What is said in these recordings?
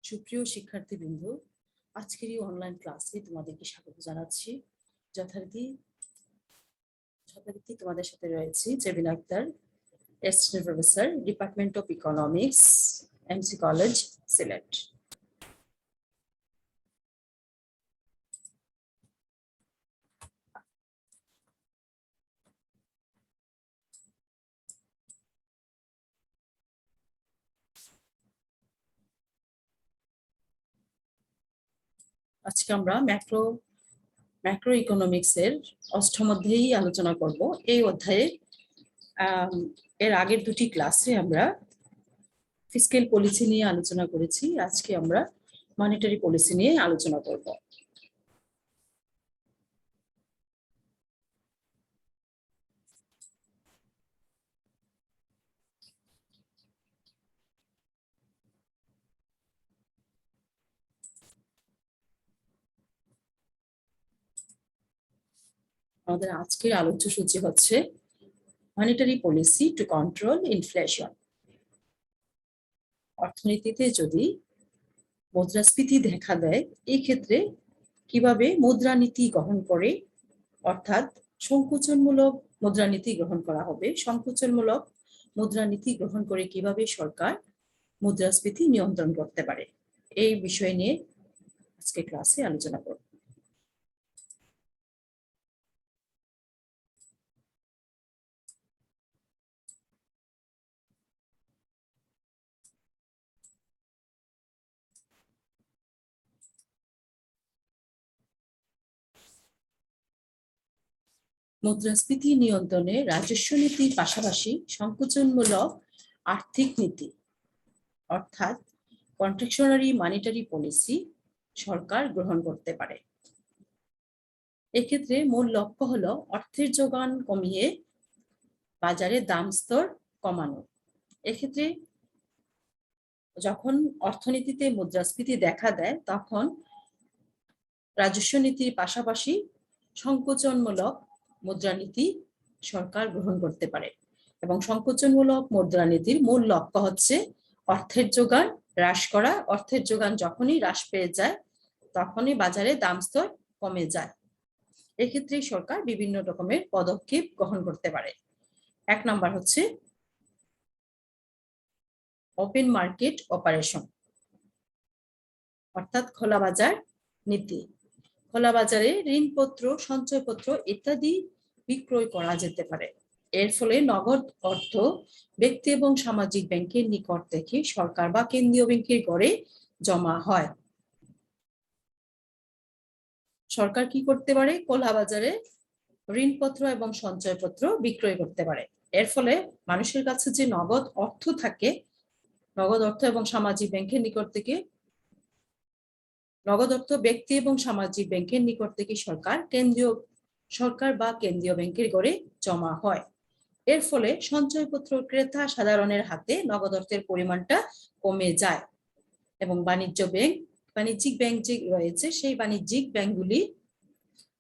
সুপ্রিয় শিক্ষার্থীবৃন্দ, আজকের এই অনলাইন ক্লাসে তোমাদেরকে স্বাগত জানাচ্ছি। যথারীতি তোমাদের সাথে রয়েছে Jebina Akter, assistant professor, department of economics, MC college, Sylhet. আজকে আমরা ম্যাক্রো ইকোনমিক্স এর অষ্টম অধ্যায়েই আলোচনা করব। এই অধ্যায়ে এর আগের দুটি ক্লাসে আমরা ফিসক্যাল পলিসি নিয়ে আলোচনা করেছি। আজকে আমরা মনিটারি পলিসি নিয়ে আলোচনা করব। আমাদের আজকের আলোচ্য সূচি হচ্ছে monetary policy to control inflation. অর্থনীতিতে যদি মুদ্রাস্ফীতি দেখা দেয়, এই ক্ষেত্রে কিভাবে মুদ্রানীতি গ্রহণ করে, অর্থাৎ সংকোচনমূলক মুদ্রানীতি গ্রহণ করা হবে। সংকোচনমূলক মুদ্রানীতি গ্রহণ করে কিভাবে সরকার মুদ্রাস্ফীতি নিয়ন্ত্রণ করতে পারে, এই বিষয় নিয়ে আজকে ক্লাসে আলোচনা করব। মুদ্রাস্ফীতি নিয়ন্ত্রণে রাজস্ব নীতির পাশাপাশি সংকোচনমূলক আর্থিক নীতি অর্থাৎ কন্ট্রাকশনারি মনিটারি পলিসি সরকার গ্রহণ করতে পারে। এক্ষেত্রে মূল লক্ষ্য হলো অর্থের যোগান কমিয়ে বাজারে দাম স্তর কমানো। এক্ষেত্রে যখন অর্থনীতিতে মুদ্রাস্ফীতি দেখা দেয়, তখন রাজস্ব নীতির পাশাপাশি সংকোচনমূলক মুদ্রানীতি সরকার গ্রহণ করতে পারে। এবং সংকোচনমূলক মুদ্রানীতির মূল লক্ষ্য হচ্ছে অর্থের যোগান হ্রাস করা। অর্থের যোগান যখনই হ্রাস পেয়ে যায়, তখনই বাজারে দাম স্তর কমে যায়। এক্ষেত্রে সরকার বিভিন্ন রকমের পদক্ষেপ গ্রহণ করতে পারে। 1 নম্বর হচ্ছে ওপেন মার্কেট অপারেশন, অর্থাৎ খোলা বাজার নীতি। খোলা বাজারে ঋণপত্র, সঞ্চয়পত্র ইত্যাদি বিক্রয় করা যেতে পারে। এর ফলে নগদ অর্থ ব্যক্তি এবং সামাজিক ব্যাংকের নিকট থেকে সরকার বা কেন্দ্রীয় ব্যাংকের ঘরে জমা হয়। সরকার কি করতে পারে? খোলা বাজারে ঋণপত্র এবং সঞ্চয়পত্র বিক্রয় করতে পারে। এর ফলে মানুষের কাছে যে নগদ অর্থ থাকে, নগদ অর্থ এবং সামাজিক ব্যাংকের নিকট থেকে নগদ অর্থ ব্যক্তি এবং সামাজিক ব্যাংকের নিকট থেকে সরকার বা কেন্দ্রীয় ব্যাংকের ঘরে জমা হয়। এর ফলে সঞ্চয়পত্র ক্রেতা সাধারণের হাতে নগদ অর্থের পরিমাণটা কমে যায় এবং বাণিজ্যিক ব্যাংক যে রয়েছে, সেই বাণিজ্যিক ব্যাংকগুলি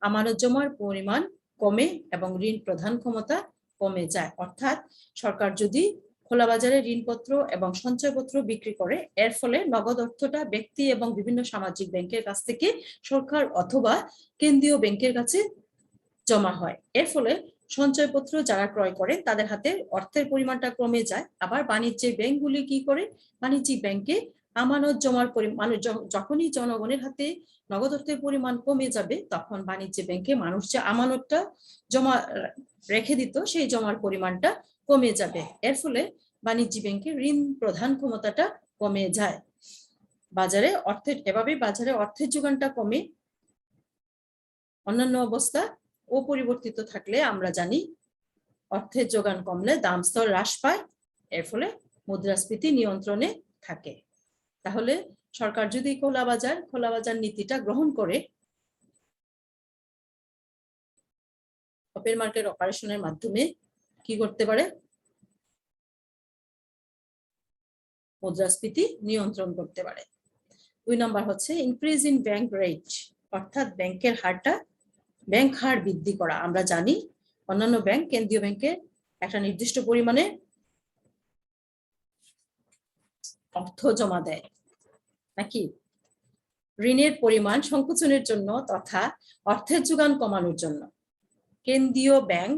আমানত জমার পরিমাণ কমে এবং ঋণ প্রদান ক্ষমতা কমে যায়। অর্থাৎ সরকার যদি খোলা বাজারে ঋণপত্র এবং সঞ্চয়পত্র বিক্রি করে, এর ফলে নগদ অর্থটা ব্যক্তি এবং বিভিন্ন সামাজিক ব্যাংকের কাছ থেকে সরকার অথবা কেন্দ্রীয় ব্যাংকের কাছে জমা হয়। এর ফলে সঞ্চয়পত্র যারা ক্রয় করে, তাদের হাতে অর্থের পরিমাণটা কমে যায়। আবার বাণিজ্যিক ব্যাংকগুলি কি করে? বাণিজ্যিক ব্যাংকে আমানত জমার পরিমাণ, যখনই জনগণের হাতে নগদ অর্থের পরিমাণ কমে যাবে, তখন বাণিজ্য ব্যাংকে মানুষ যে আমানতটা জমা রেখে দিত, সেই জমার পরিমাণটা কমে যাবে। এর ফলে বাণিজ্য ব্যাংকের ঋণ প্রদান ক্ষমতাটা কমে যায়। এভাবে বাজারে অর্থের যোগানটা কমে। অন্যান্য অবস্থা অপরিবর্তিত থাকলে আমরা জানি অর্থের যোগান কমলে দাম স্তর হ্রাস পায়, এর ফলে মুদ্রাস্ফীতি নিয়ন্ত্রণে থাকে। তাহলে সরকার যদি খোলা বাজার নীতিটা গ্রহণ করে, ওপেন মার্কেট অপারেশনের মাধ্যমে কি করতে পারে? মুদ্রাস্ফীতি নিয়ন্ত্রণ করতে পারে। 2 নম্বর হচ্ছে ইনক্রিজ ইন ব্যাংক রেট, অর্থাৎ ব্যাংক হার বৃদ্ধি করা। আমরা জানি অন্যান্য ব্যাংক কেন্দ্রীয় ব্যাংকে একটা নির্দিষ্ট পরিমাণে অর্থ জমা দেয়, নাকি ঋণের পরিমাণ সংকোচনের জন্য তথা অর্থের যোগান কমানোর জন্য কেন্দ্রীয় ব্যাংক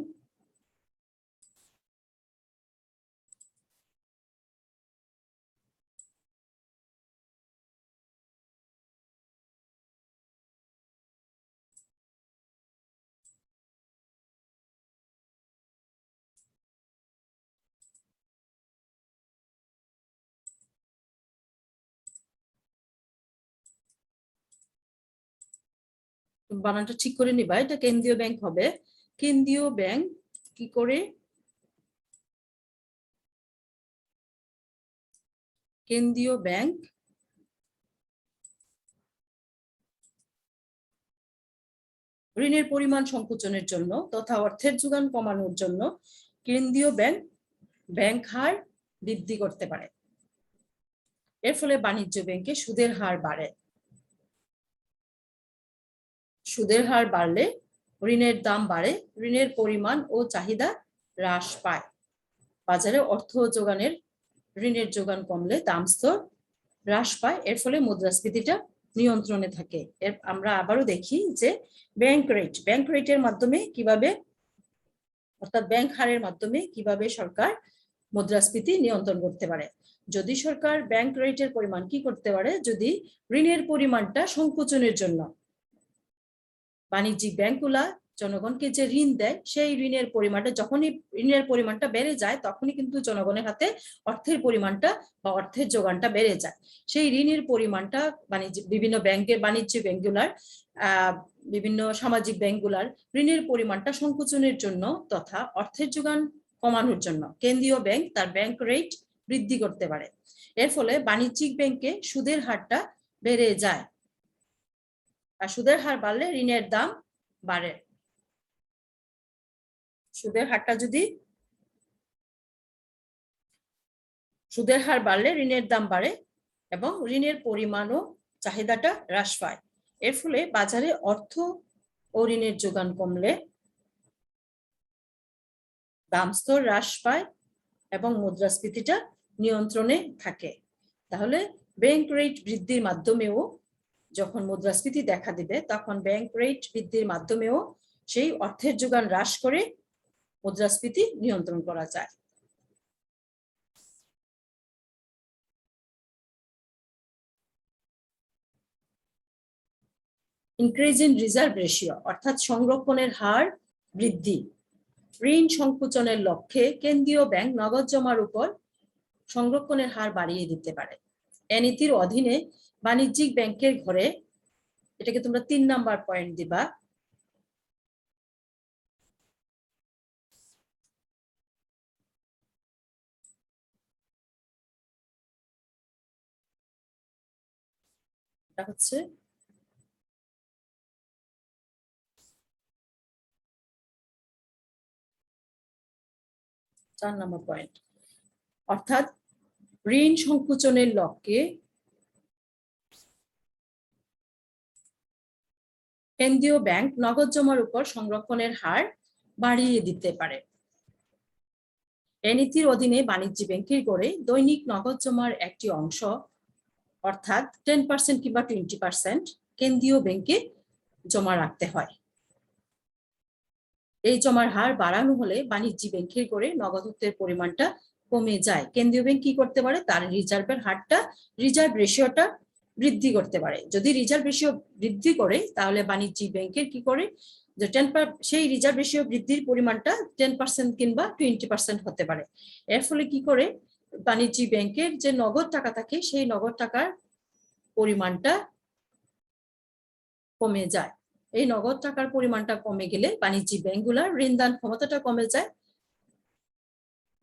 বানানটা ঠিক করে নিবা, এটা কেন্দ্রীয় ব্যাংক হবে। কেন্দ্রীয় ব্যাংক কি করে কেন্দ্রীয় ব্যাংক ঋণের পরিমাণ সংকোচনের জন্য তথা অর্থের যোগান কমানোর জন্য কেন্দ্রীয় ব্যাংক ব্যাংক হার বৃদ্ধি করতে পারে। এর ফলে বাণিজ্য ব্যাংকে সুদের হার বাড়ে। সুদের হার বাড়লে ঋণের দাম বাড়ে, ঋণের পরিমাণ ও চাহিদা হ্রাস পায়। বাজারে অর্থ যোগানের ঋণের যোগান কমলে দাম স্তর হ্রাস পায়, এর ফলে মুদ্রাস্ফীতিটা নিয়ন্ত্রণে থাকে। আমরা আবারও দেখি যে ব্যাংক রেটের মাধ্যমে কিভাবে, অর্থাৎ ব্যাংক হারের মাধ্যমে কিভাবে সরকার মুদ্রাস্ফীতি নিয়ন্ত্রণ করতে পারে। যদি সরকার ব্যাংক রেটের পরিমাণ কি করতে পারে, যদি ঋণের পরিমাণটা সংকোচনের জন্য বাণিজ্যিক ব্যাংকগুলা জনগণকে যে ঋণ দেয় সেই ঋণের পরিমাণটা, যখনই ঋণের পরিমাণটা বেড়ে যায় তখনই কিন্তু জনগণের হাতে অর্থের পরিমাণটা বা অর্থের যোগানটা বেড়ে যায়। সেই ঋণের পরিমাণটা বিভিন্ন ব্যাংকের বাণিজ্যিক ব্যাংকগুলার বিভিন্ন সামাজিক ব্যাংকগুলার ঋণের পরিমাণটা সংকোচনের জন্য তথা অর্থের যোগান কমানোর জন্য কেন্দ্রীয় ব্যাংক তার ব্যাংক রেট বৃদ্ধি করতে পারে। এর ফলে বাণিজ্যিক ব্যাংকে সুদের হারটা বেড়ে যায়, আর সুদের হার বাড়লে ঋণের দাম বাড়ে। সুদের হার বাড়লে ঋণের দাম বাড়ে এবং ঋণের পরিমাণ ও চাহিদাটা হ্রাস পায়। এর ফলে বাজারে অর্থ ও ঋণের যোগান কমলে দাম স্তর হ্রাস পায় এবং মুদ্রাস্ফীতিটা নিয়ন্ত্রণে থাকে। তাহলে ব্যাংক রেট বৃদ্ধির মাধ্যমেও যখন মুদ্রাস্ফীতি দেখা দিবে তখন ব্যাংক রেট বৃদ্ধির মাধ্যমেও সেই অর্থের যোগান হ্রাস করে মুদ্রাস্ফীতি নিয়ন্ত্রণ করা যায়। ইনক্রিজ ইন রিজার্ভ রেশিও অর্থাৎ সংরক্ষণের হার বৃদ্ধি। ঋণ সংকোচনের লক্ষ্যে কেন্দ্রীয় ব্যাংক নগদ জমার উপর সংরক্ষণের হার বাড়িয়ে দিতে পারে। এ নীতির অধীনে বাণিজ্যিক ব্যাংকের ঘরে, এটাকে তোমরা 3 নাম্বার পয়েন্ট দিবা, এটা হচ্ছে 4 নম্বর পয়েন্ট। অর্থাৎ ঋণ সংকোচনের লক্ষ্যে কেন্দ্রীয় ব্যাংক নগদ জমার উপর সংরক্ষণের হার বাড়িয়ে দিতে পারে। এ নীতির অধীনে বাণিজ্যিক ব্যাংকের করে দৈনিক নগদ জমার একটি অংশ অর্থাৎ 10% কিংবা 20% কেন্দ্রীয় ব্যাংকে জমা রাখতে হয়। এই জমার হার বাড়ানো হলে বাণিজ্যিক ব্যাংকের করে নগদ অর্থের পরিমাণটা কমে যায়। কেন্দ্রীয় ব্যাংক কি করতে পারে, তার রিজার্ভের হারটা, রিজার্ভ রেশিওটা বৃদ্ধি করতে পারে। যদি রিজার্ভ রেশিও বৃদ্ধি করে তাহলে বাণিজ্যিক ব্যাংকের কি করে, যে সেই রিজার্ভ রেশিও বৃদ্ধির পরিমাণটা 10% কিংবা 20% হতে পারে। এর ফলে কি করে, বাণিজ্যিক ব্যাংকের যে নগদ টাকা থাকে সেই নগদ টাকার পরিমাণটা কমে যায়। এই নগদ টাকার পরিমাণটা কমে গেলে বাণিজ্যিক ব্যাংকগুলোর ঋণদান ক্ষমতাটা কমে যায়।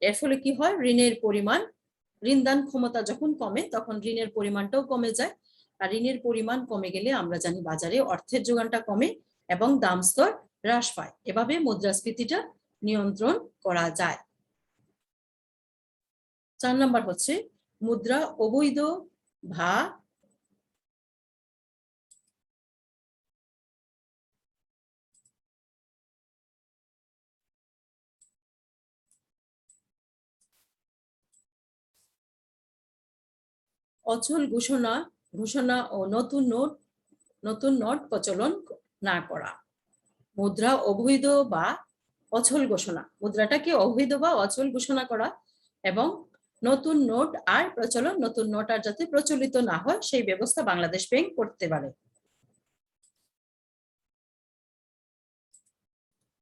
এর ফলে কি হয়, ঋণদান ক্ষমতা যখন কমে তখন ঋণের পরিমাণটাও কমে যায়, আর ঋণের পরিমাণ কমে গেলে আমরা জানি বাজারে অর্থের যোগানটা কমে এবং দাম স্তর হ্রাস পায়। এভাবে মুদ্রাস্ফীতিটা নিয়ন্ত্রণ করা যায়। 4 নম্বর হচ্ছে মুদ্রা অবৈধ বা অচল ঘোষণা ঘোষণা ও নতুন নোট প্রচলন না করা। মুদ্রা অবৈধ বা অচল ঘোষণা, মুদ্রাটাকে অবৈধ বা অচল ঘোষণা করা এবং নতুন নোট আর যাতে প্রচলিত না হয় সেই ব্যবস্থা বাংলাদেশ ব্যাংক করতে পারে।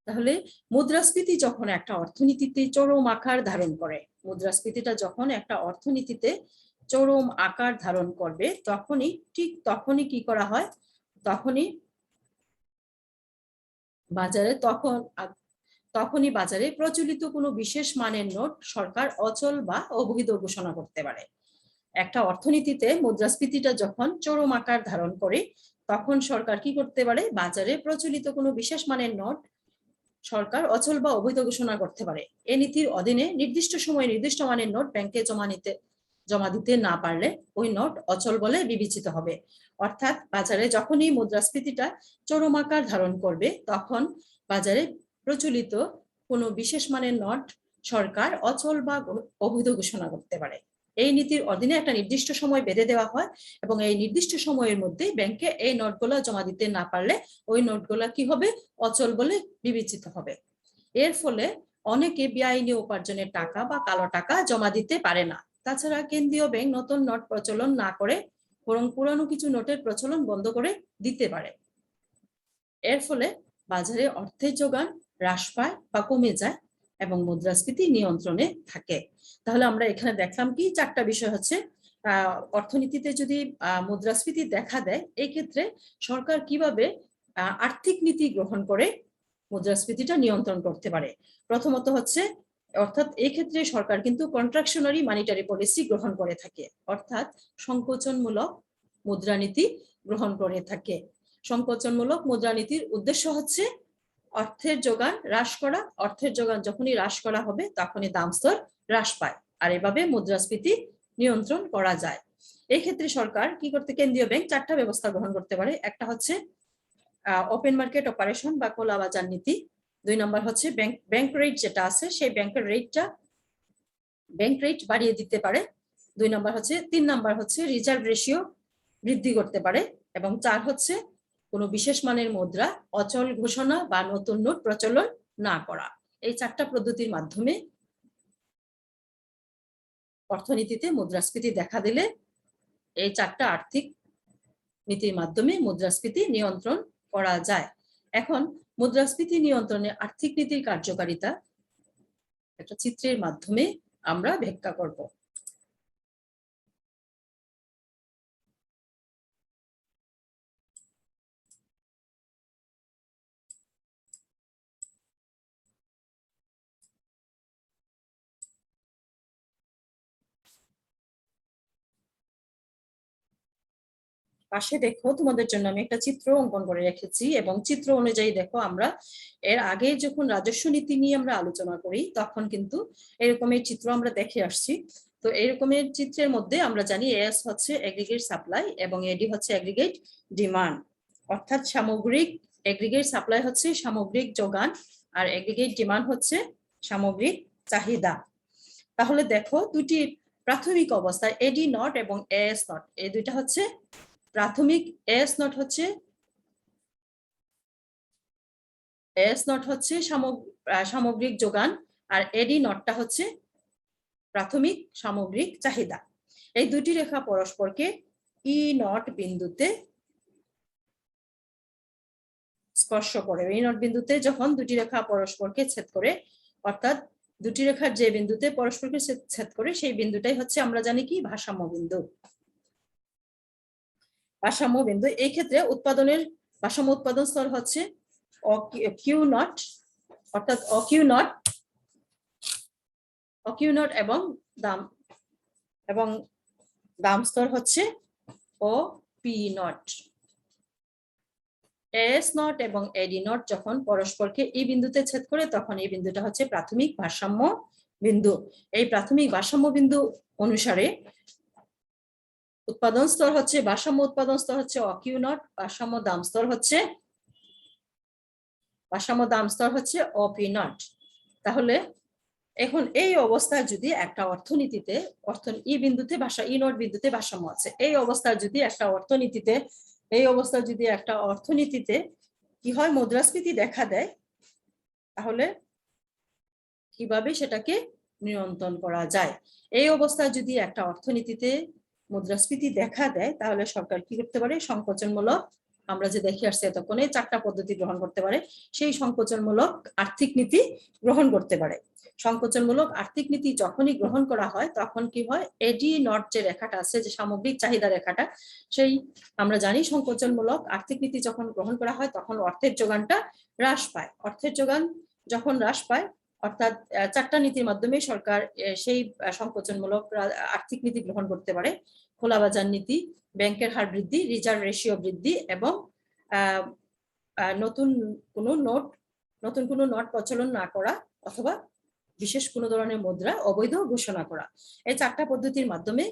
তাহলে মুদ্রাস্ফীতি যখন একটা অর্থনীতিতে চরম আকার ধারণ করে, মুদ্রাস্ফীতিটা যখন একটা অর্থনীতিতে চরম আকার ধারণ করবে তখনই কি করা হয়, তখনই বাজারে প্রচলিত কোনো বিশেষ মানের নোট সরকার অচল বা অবৈধ ঘোষণা করতে পারে। একটা অর্থনীতিতে মুদ্রাস্ফীতিটা যখন চরম আকার ধারণ করে তখন সরকার কি করতে পারে, বাজারে প্রচলিত কোনো বিশেষ মানের নোট সরকার অচল বা অবৈধ ঘোষণা করতে পারে। এই নীতির অধীনে নির্দিষ্ট সময়ে নির্দিষ্ট মানের নোট ব্যাংকে জমা দিতে না পারলে ওই নোট অচল বলে বিবেচিত হবে। অর্থাৎ বাজারে যখনই মুদ্রাস্ফীতিটা চরম আকার ধারণ করবে তখন বাজারে প্রচলিত কোনো বিশেষ মানের নোট সরকার অচল বা অবৈধ ঘোষণা করতে পারে। এই নীতির অধীনে একটা নির্দিষ্ট সময় বেঁধে দেওয়া হয় এবং এই নির্দিষ্ট সময়ের মধ্যে ব্যাংকে এই নোটগুলো জমা দিতে না পারলে ওই নোটগুলা কি হবে, অচল বলে বিবেচিত হবে। এর ফলে অনেকে বেআইনি উপার্জনের টাকা বা কালো টাকা জমা দিতে পারে না। তাছাড়া কেন্দ্রীয় ব্যাংক নতুন নোট প্রচলন না করে বরং পুরানো কিছু নোটের প্রচলন বন্ধ করে দিতে পারে। এর ফলে বাজারে অর্থের যোগান হ্রাস পায় বা কমে যায় এবং মুদ্রাস্ফীতি নিয়ন্ত্রণে থাকে। তাহলে আমরা এখানে দেখলাম কি, চারটা বিষয় হচ্ছে অর্থনীতিতে যদি মুদ্রাস্ফীতি দেখা দেয় এই ক্ষেত্রে সরকার কিভাবে আর্থিক নীতি গ্রহণ করে মুদ্রাস্ফীতিটা নিয়ন্ত্রণ করতে পারে। প্রথমত হচ্ছে, অর্থাৎ এই ক্ষেত্রে সরকার কিন্তু কন্ট্রাকশনারি মনিটারি পলিসি গ্রহণ করে থাকে, অর্থাৎ সংকোচনমূলক মুদ্রানীতি গ্রহণ করে থাকে। সংকোচনমূলক মুদ্রানীতির উদ্দেশ্য হচ্ছে অর্থের যোগান হ্রাস করা। অর্থের যোগান যখনই হ্রাস করা হবে তখনই দাম স্তর হ্রাস পায়, আর এভাবে মুদ্রাস্ফীতি নিয়ন্ত্রণ করা যায়। এই ক্ষেত্রে সরকার কি করতে, কেন্দ্রীয় ব্যাংক চারটা ব্যবস্থা গ্রহণ করতে পারে। একটা হচ্ছে ওপেন মার্কেট অপারেশন বা খোলা বাজার নীতি। 2 নম্বর হচ্ছে ব্যাংক রেট যেটা আছে সেই ব্যাংক রেট বাড়িয়ে দিতে পারে। 3 নম্বর হচ্ছে রিজার্ভ রেশিও বৃদ্ধি করতে পারে এবং 4 হচ্ছে কোনো বিশেষ মানের মুদ্রা অচল ঘোষণা বা নতুন নোট প্রচলন না করা। এই চারটা পদ্ধতির মাধ্যমে অর্থনীতিতে মুদ্রাস্ফীতি দেখা দিলে এই চারটা আর্থিক নীতির মাধ্যমে মুদ্রাস্ফীতি নিয়ন্ত্রণ করা যায়। এখন মুদ্রাস্ফীতি নিয়ন্ত্রণে আর্থিক নীতির কার্যকারিতা একটা চিত্রের মাধ্যমে আমরা ব্যাখ্যা করব। পাশে দেখো, তোমাদের জন্য আমি একটা চিত্র অঙ্কন করে রেখেছি এবং চিত্র অনুযায়ী দেখো, আমরা এর আগে যখন রাজস্ব নীতি নিয়ে আমরা আলোচনা করি তখন কিন্তু এরকমের চিত্র আমরা দেখে আসছি। তো এরকমের চিত্রের মধ্যে আমরা জানি এস হচ্ছে এগ্রিগেট সাপ্লাই এবং এডি হচ্ছে এগ্রিগেট ডিমান্ড, অর্থাৎ সামগ্রিক এগ্রিগেট সাপ্লাই হচ্ছে সামগ্রিক যোগান আর এগ্রিগেট ডিমান্ড হচ্ছে সামগ্রিক চাহিদা। তাহলে দেখো, দুটি প্রাথমিক অবস্থায় এডি নট এবং এস নট, এই দুইটা হচ্ছে প্রাথমিক। এস নট হচ্ছে সামগ্রিক যোগান আর এডি নটটা হচ্ছে প্রাথমিক সামগ্রিক চাহিদা। এই দুটি রেখা পরস্পরকে ই নট বিন্দুতে স্পর্শ করে। ই নট বিন্দুতে যখন দুটি রেখা পরস্পরকে ছেদ করে, অর্থাৎ দুটি রেখার যে বিন্দুতে পরস্পরকে ছেদ করে সেই বিন্দুটাই হচ্ছে আমরা জানি কি ভারসাম্য বিন্দু। ভারসাম্য বিন্দু, এই ক্ষেত্রে ভারসাম্য উৎপাদন স্তর হচ্ছে কিউ নট, অর্থাৎ কিউ নট এবং দাম স্তর হচ্ছে ও পি নট। এস নট এবং এডি নট যখন পরস্পরকে এই বিন্দুতে ছেদ করে তখন এই বিন্দুটা হচ্ছে প্রাথমিক ভারসাম্য বিন্দু। এই প্রাথমিক ভারসাম্য বিন্দু অনুসারে উৎপাদন স্তর হচ্ছে, ভারসাম্য উৎপাদন স্তর হচ্ছে অকিউ নট, ভারসাম্য দাম স্তর হচ্ছে অপি নট। তাহলে এখন এই অবস্থায় যদি একটা অর্থনীতিতে ই বিন্দুতে ই নট বিন্দুতে ভারসাম্য আছে, এই অবস্থায় যদি একটা অর্থনীতিতে কি হয়, মুদ্রাস্ফীতি দেখা দেয়, তাহলে কিভাবে সেটাকে নিয়ন্ত্রণ করা যায়? এই অবস্থায় যদি একটা অর্থনীতিতে মুদ্রাস্ফীতি দেখা দেয়, তাহলে সরকার কি করতে পারে? সংকোচনমূলক, আমরা যে দেখে আসছি এতক্ষণে 4টা পদ্ধতি গ্রহণ করতে পারে। সেই সংকোচনমূলক আর্থিক নীতি গ্রহণ করতে পারে। সংকোচনমূলক আর্থিক নীতি যখনই গ্রহণ করা হয়, তখন কি হয়, এডি নট যে রেখাটা আছে, যে সামগ্রিক চাহিদা রেখাটা, সেই আমরা জানি সংকোচনমূলক আর্থিক নীতি যখন গ্রহণ করা হয়, তখন অর্থের যোগানটা হ্রাস পায়। অর্থের যোগান যখন হ্রাস পায়, অর্থাৎ 4টা নীতির মাধ্যমে সরকার সেই সংকোচনমূলক আর্থিক নীতি গ্রহণ করতে পারে। খোলা বাজার নীতি, ব্যাংকের হার বৃদ্ধি, রিজার্ভ রেশিও বৃদ্ধি, এবং নতুন কোনো নোট প্রচলন না করা, অথবা বিশেষ কোনো ধরনের মুদ্রা অবৈধ ঘোষণা করা। এই 4টা পদ্ধতির মাধ্যমে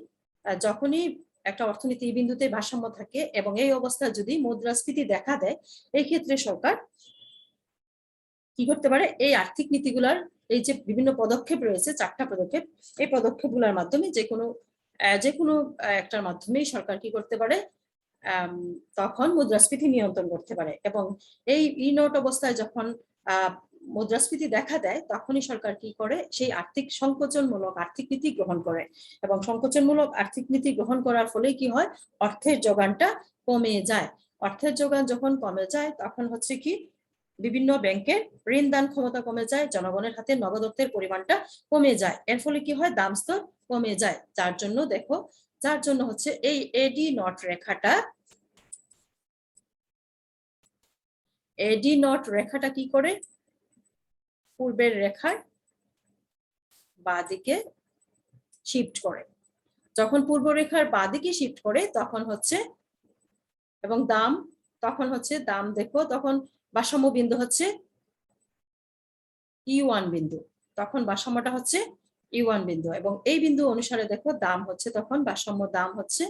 যখনই একটা অর্থনীতি বিন্দুতে ভারসাম্য থাকে এবং এই অবস্থায় যদি মুদ্রাস্ফীতি দেখা দেয়, এই ক্ষেত্রে সরকার কি করতে পারে? এই আর্থিক নীতিগুলার এই যে বিভিন্ন পদক্ষেপ রয়েছে, 4টা পদক্ষেপ, এই পদক্ষেপগুলোর মাধ্যমে যে কোনো একটার মাধ্যমেই সরকার কি করতে পারে? তখন মুদ্রাস্ফীতি নিয়ন্ত্রণ করতে পারে। এবং এই ই নোট অবস্থায় যখন মুদ্রাস্ফীতি দেখা দেয়, তখনই সরকার কি করে? সেই সংকোচনমূলক আর্থিক নীতি গ্রহণ করে। এবং সংকোচনমূলক আর্থিক নীতি গ্রহণ করার ফলে কি হয়? অর্থের যোগানটা কমে যায়। অর্থের যোগান যখন কমে যায়, তখন হচ্ছে কি, বিভিন্ন ব্যাংকের ঋণ দান ক্ষমতা কমে যায়, জনগণের হাতে নগদ অর্থের পরিমাণটা কমে যায়। এর ফলে কি হয়? দাম স্তর কমে যায়। যার জন্য হচ্ছে এই এডি নট রেখাটা কি করে? পূর্বের রেখার বাঁদিকে শিফট করে। যখন পূর্ব রেখার বাঁদিকে শিফট করে, তখন হচ্ছে, এবং দাম দেখো, তখন ভারসাম্য বিন্দু হচ্ছে E1 বিন্দু। তখন ভারসাম্যটা হচ্ছে E1 বিন্দু, এবং এই বিন্দু অনুসারে দেখো দাম হচ্ছে, তখন ভারসাম্য দাম হচ্ছে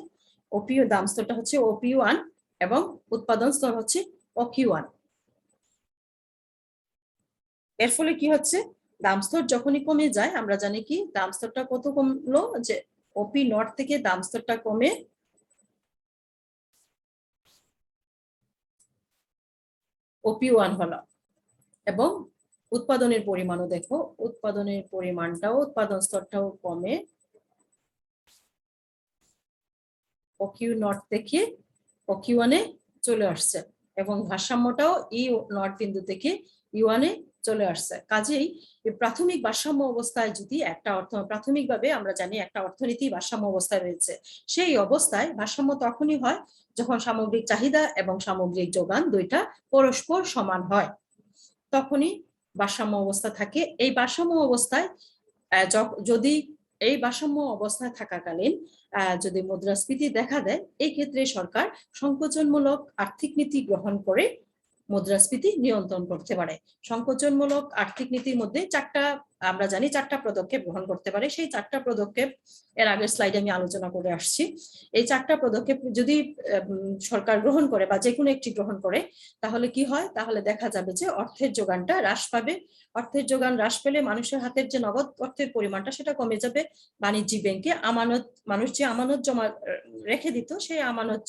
ওপিও, দাম স্তরটা হচ্ছে OP1, এবং উৎপাদন স্তর হচ্ছে OQ1। এর ফলে কি হচ্ছে? দাম স্তর যখনই কমে যায়, আমরা জানি কি দাম স্তরটা কত কমলো, যে ওপি নট থেকে দাম স্তরটা কমে OP1 হলো। এবং উৎপাদনের পরিমাণও দেখো, উৎপাদন স্তরটাও কমে OQ নট থেকে OQ1 এ চলে আসছে, এবং ভারসাম্যটাও ই নট বিন্দু থেকে E1 এ চলে আসছে। কাজেই প্রাথমিক ভারসাম্য অবস্থায় যদি প্রাথমিকভাবে আমরা জানি একটা অর্থনীতি ভারসাম্য অবস্থায় রয়েছে, সেই অবস্থায় ভারসাম্য তখনই হয় যখন সামগ্রিক চাহিদা এবং সামগ্রিক যোগান দুইটা পরস্পর সমান হয়, তখনই ভারসাম্য অবস্থা থাকে। এই ভারসাম্য অবস্থায় থাকাকালীন যদি মুদ্রাস্ফীতি দেখা দেয়, এই ক্ষেত্রে সরকার সংকোচনমূলক আর্থিক নীতি গ্রহণ করে মুদ্রাস্ফীতি নিয়ন্ত্রণ করতে পারে। সংকোচনমূলক আর্থিক নীতির মধ্যে আমরা জানি 4টা পদক্ষেপ গ্রহণ করতে পারে। সেই 4টা পদক্ষেপ এর আগের স্লাইডে আমি আলোচনা করে আসছি। এই 4টা পদক্ষেপ যদি সরকার গ্রহণ করে বা যে কোনো একটি গ্রহণ করে, তাহলে কি হয়? তাহলে দেখা যাবে যে অর্থের যোগানটা হ্রাস পাবে। অর্থের যোগান হ্রাস পেলে মানুষের হাতের যে নগদ অর্থের পরিমাণটা, সেটা কমে যাবে। বাণিজ্যিক ব্যাংকে মানুষ যে আমানত জমা রেখে দিত, সেই আমানত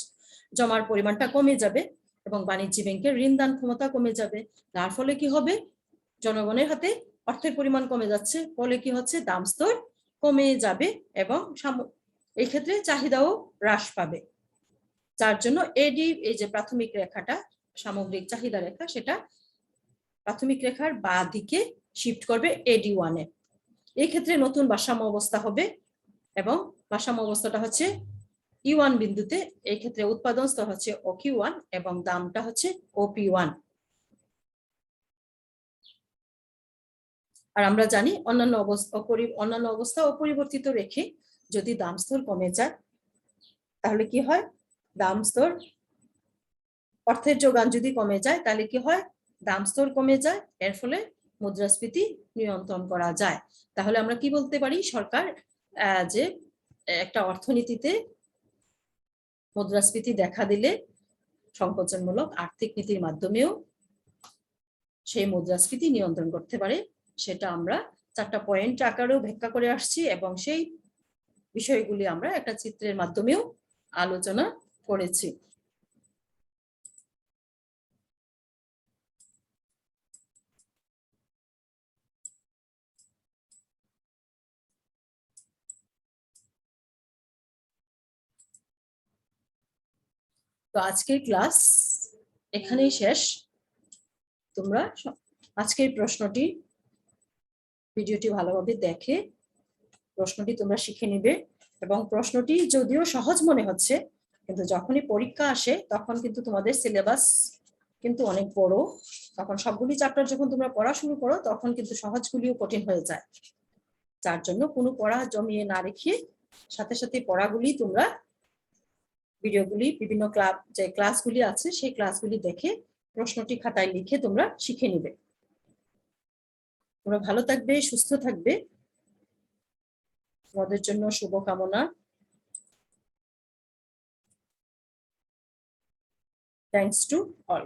জমার পরিমাণটা কমে যাবে, এবং বাণিজ্যিক ব্যাংকের ঋণ দান ক্ষমতা কমে যাবে। তার ফলে কি হবে? জনগণের হাতে অর্থের পরিমাণ কমে যাচ্ছে, ফলে কি হচ্ছে? দাম স্তর কমে যাবে, এবং এই ক্ষেত্রে চাহিদাও হ্রাস পাবে। যার জন্য এই যে প্রাথমিক রেখাটা, সামগ্রিক চাহিদা রেখা, সেটা প্রাথমিক রেখার বাঁ দিকে শিফট করবে AD1 এ। এই ক্ষেত্রে নতুন ভারসাম্য অবস্থা হবে, এবং ভারসাম্য অবস্থাটা হচ্ছে E1 বিন্দুতে। এই ক্ষেত্রে উৎপাদন স্তর হচ্ছে OQ1, এবং দামটা হচ্ছে OP1। আর আমরা জানি অন্যান্য অবস্থা অপরিবর্তিত রেখে যদি দাম স্তর কমে যায়, তাহলে কি হয়? অর্থের যোগান যদি কমে যায়, তাহলে কি হয়? দাম স্তর কমে যায়। এর ফলে মুদ্রাস্ফীতি নিয়ন্ত্রণ করা যায়। তাহলে আমরা কি বলতে পারি? সরকার যে একটা অর্থনীতিতে মুদ্রাস্ফীতি দেখা দিলে সংকোচনমূলক আর্থিক নীতির মাধ্যমেও সেই মুদ্রাস্ফীতি নিয়ন্ত্রণ করতে পারে, সেটা আমরা 4টা পয়েন্ট আকারেও ব্যাখ্যা করে আসছি এবং সেই বিষয়গুলি আমরা একটা চিত্রের মাধ্যমেও আলোচনা করেছি। তো আজকের ক্লাস এখানেই শেষ। তোমরা আজকের প্রশ্নটি ভিডিওটি ভালোভাবে দেখে প্রশ্নটি তোমরা শিখে নিবে এবং প্রশ্নটি যদিও সহজ মনে হচ্ছে কিন্তু যখনই পরীক্ষা আসে তখন কিন্তু তোমাদের সিলেবাস কিন্তু অনেক বড়, তখন সবগুলি চ্যাপ্টার যখন তোমরা পড়া শুরু করো তখন কিন্তু সহজগুলিও কঠিন হয়ে যায়। যার জন্য কোনো পড়া জমিয়ে না রেখে সাথে সাথে পড়াগুলি তোমরা ভিডিওগুলি বিভিন্ন যে ক্লাসগুলি আছে সেই ক্লাসগুলি দেখে প্রশ্নটি খাতায় লিখে তোমরা শিখে নিবে। তোমরা ভালো থাকবে, সুস্থ থাকবে, তোমাদের জন্য শুভকামনা। Thanks to all.